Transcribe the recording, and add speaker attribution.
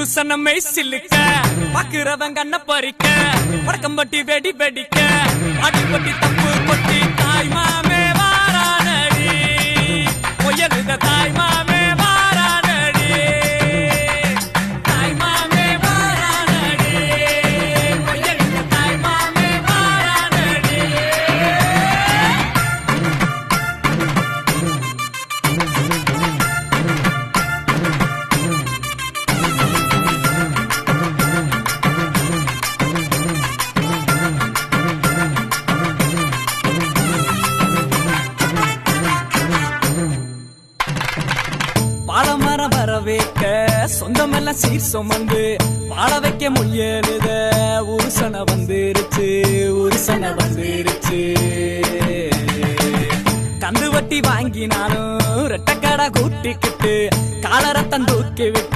Speaker 1: புருஷனமே சில்லுக்க பாக்குறவன் கண்ண பறிக்க வடக்கம்பட்டி வெடி வெடிக்க அடிப்பட்டி தப்பு கொட்டி தாய் மாமே வாரானடி பொய்யலுத தாய் மாமே வாரானடி தாய் மாமே வாரானடி பொய்யலுத தாய் மாமே வாரானடி பாலமரம் வர வைக்க சொந்தமெல்லாம் சீர் சுமந்து வாழ வைக்க முயலுத உருசன வந்துருச்சு உருசன வந்துருச்சு கந்து வட்டி வாங்கினாலும் ரெட்டக்கடை கூட்டிக்கிட்டு காலரத்தம் தூக்கி விட்டு